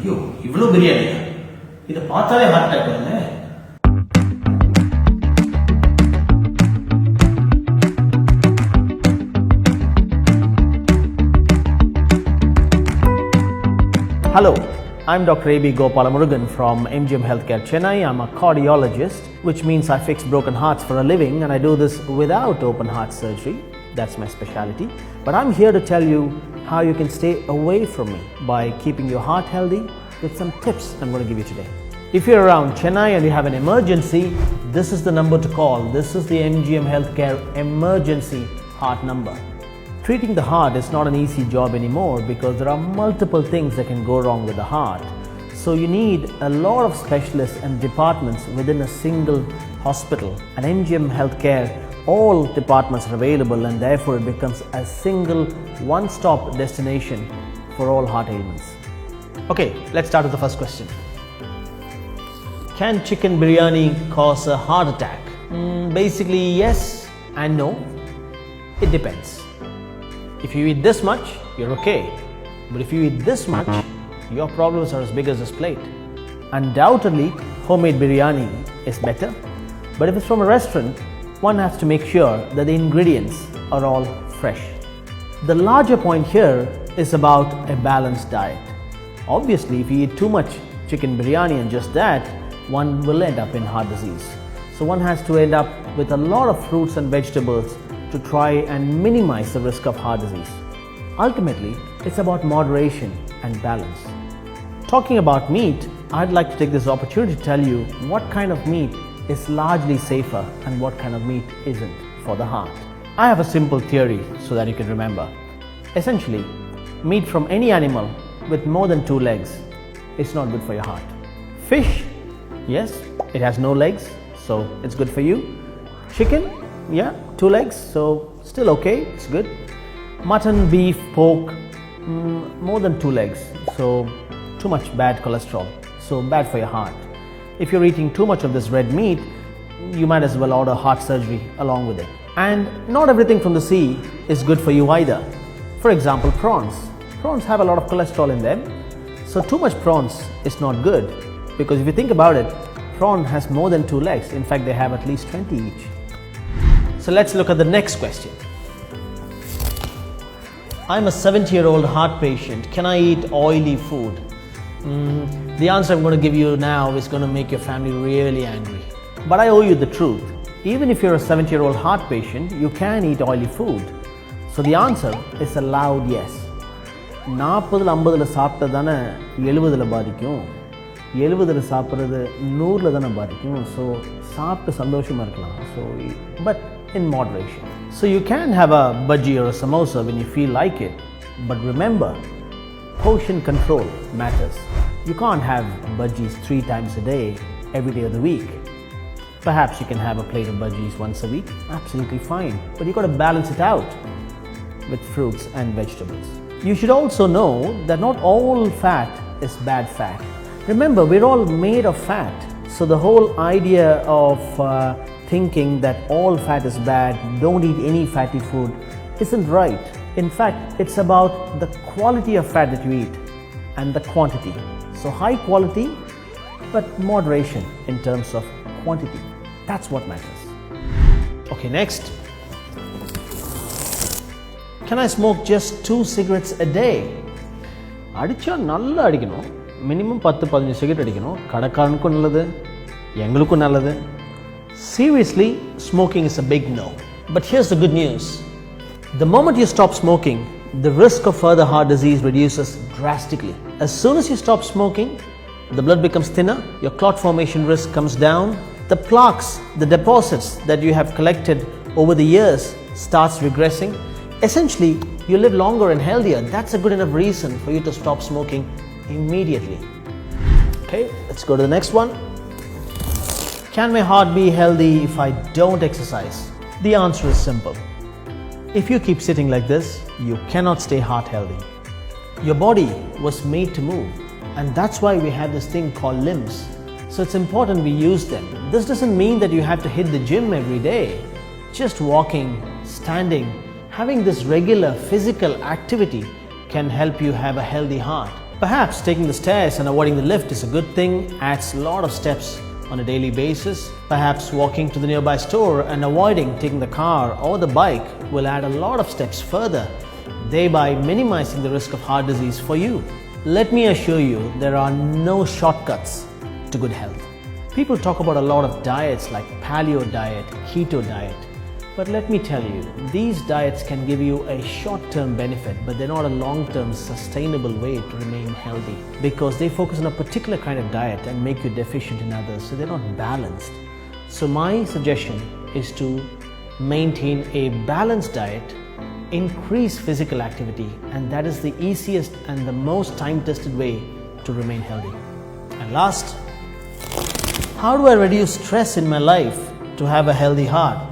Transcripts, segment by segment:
ஐயோ இவ்வளோ பிரியாணியா? இதை பார்த்தாலே ஹார்ட் அட்டாக் வருங்க. Hello, I'm Dr. A.B. Gopalamurugan from MGM Healthcare Chennai. I'm a cardiologist, which means I fix broken hearts for a living, and I do this without open heart surgery. That's my specialty. But I'm here to tell you how you can stay away from me by keeping your heart healthy with some tips I'm going to give you today. If you're around Chennai and you have an emergency, this is the number to call. This is the MGM Healthcare emergency heart number. Treating the heart is not an easy job anymore because there are multiple things that can go wrong with the heart. So you need a lot of specialists and departments within a single hospital. At MGM Healthcare, all departments are available, and therefore it becomes a single one-stop destination for all heart ailments. Okay, let's start with the first question. Can chicken biryani cause a heart attack? Basically yes and no. It depends. If you eat this much, you're okay. But if you eat this much, your problems are as big as this plate. Undoubtedly, homemade biryani is better. But if it's from a restaurant, one has to make sure that the ingredients are all fresh. The larger point here is about a balanced diet. Obviously, if you eat too much chicken biryani and just that, one will end up in heart disease. So one has to end up with a lot of fruits and vegetables to try and minimize the risk of heart disease. Ultimately, it's about moderation and balance. Talking about meat, I'd like to take this opportunity to tell you what kind of meat is largely safer and what kind of meat isn't for the heart. I have a simple theory so that you can remember. Essentially, meat from any animal with more than 2 legs is not good for your heart. Fish, yes, it has no legs, so it's good for you. Chicken, yeah, 2 legs, so still okay, it's good. Mutton, beef, pork, more than 2 legs, so too much bad cholesterol, so bad for your heart. If you're eating too much of this red meat, you might as well order heart surgery along with it. And not everything from the sea is good for you either. For example, prawns. Prawns have a lot of cholesterol in them, so too much prawns is not good, because if you think about it, prawn has more than 2 legs. In fact, they have at least 20 each. So let's look at the next question. I'm a 70-year-old heart patient. Can I eat oily food? The answer I'm going to give you now is going to make your family really angry. But I owe you the truth. Even if you're a 70-year-old heart patient, you can eat oily food. So the answer is a loud yes. 40-50 சாப்பிட்டா தானே 70 பாதிக்கும், 70 சாப்பிட்றது 100 தானே பாதிக்கும். So சாப்பிட்டு சந்தோஷமாக இருக்கலாம். But in moderation. So you can have a bhaji or a samosa when you feel like it, but remember, portion control matters. You can't have bhajis 3 times a day, every day of the week. Perhaps you can have a plate of bhajis once a week, absolutely fine, but you got to balance it out with fruits and vegetables. You should also know that not all fat is bad fat. Remember, we're all made of fat, so the whole idea of thinking that all fat is bad, don't eat any fatty food, isn't right. In fact, it's about the quality of fat that you eat and the quantity. So high quality, but moderation in terms of quantity. That's what matters. Okay, next. Can I smoke just 2 cigarettes a day? அடிச்சா நல்லா அடிக்கணும். Minimum 10-15 cigarette அடிக்கணும். கடைக்காரனுக்கும் நல்லது, எங்களுக்கும் நல்லது. Seriously, smoking is a big no. But here's the good news. The moment you stop smoking, the risk of further heart disease reduces drastically. As soon as you stop smoking, the blood becomes thinner, your clot formation risk comes down, the plaques, the deposits that you have collected over the years starts regressing. Essentially, you live longer and healthier. That's a good enough reason for you to stop smoking immediately. Okay, let's go to the next one. Can my heart be healthy if I don't exercise? The answer is simple. If you keep sitting like this, you cannot stay heart healthy. Your body was made to move, and that's why we have this thing called limbs. So it's important we use them. This doesn't mean that you have to hit the gym every day. Just walking, standing, having this regular physical activity can help you have a healthy heart. Perhaps taking the stairs and avoiding the lift is a good thing, adds a lot of steps on a daily basis. Perhaps walking to the nearby store and avoiding taking the car or the bike will add a lot of steps further, thereby minimizing the risk of heart disease for you. Let me assure you, there are no shortcuts to good health. People talk about a lot of diets like paleo diet, keto diet. But let me tell you, these diets can give you a short-term benefit, but they're not a long-term sustainable way to remain healthy because they focus on a particular kind of diet and make you deficient in others, so they're not balanced. So my suggestion is to maintain a balanced diet, increase physical activity, and that is the easiest and the most time-tested way to remain healthy. And last, how do I reduce stress in my life to have a healthy heart?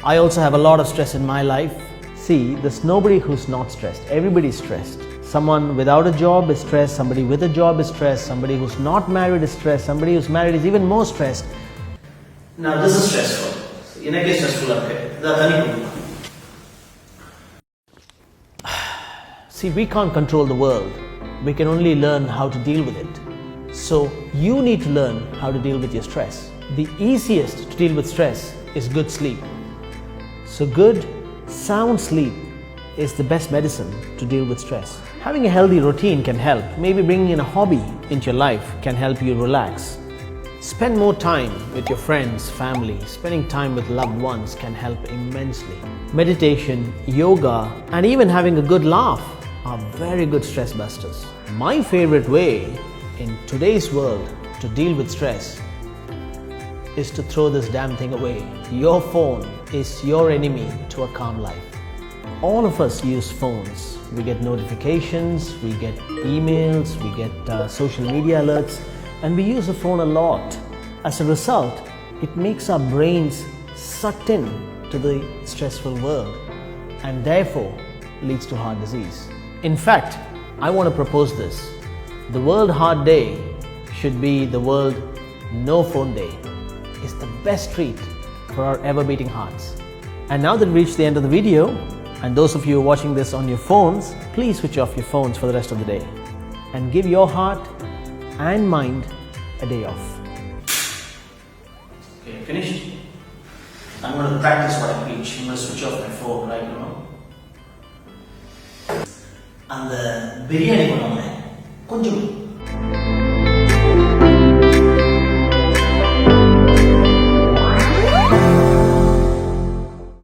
I also have a lot of stress in my life. See, there's nobody who's not stressed. Everybody's stressed. Someone without a job is stressed, somebody with a job is stressed, somebody who's not married is stressed, somebody who's married is even more stressed. Now this is stressful. In a case stressful. See, we can't control the world. We can only learn how to deal with it. So you need to learn how to deal with your stress. The easiest to deal with stress is good sleep. So good, sound sleep is the best medicine to deal with stress. Having a healthy routine can help. Maybe bringing in a hobby into your life can help you relax. Spend more time with your friends, family. Spending time with loved ones can help immensely. Meditation, yoga, and even having a good laugh are very good stress busters. My favorite way in today's world to deal with stress is to throw this damn thing away. Your phone is your enemy to a calm life. All of us use phones. We get notifications, we get emails, we get social media alerts, and we use the phone a lot. As a result, it makes our brains sucked in to the stressful world and therefore leads to heart disease. In fact, I want to propose this. The World Heart Day should be the World No Phone Day. It's the best treat for our ever-beating hearts. And now that we've reached the end of the video, and those of you who are watching this on your phones, please switch off your phones for the rest of the day and give your heart and mind a day off. Okay, finished? I'm going to practice what I preach. I'm going to switch off my phone right now. அந்த பிரியாணி பண்ணாம கொஞ்சம்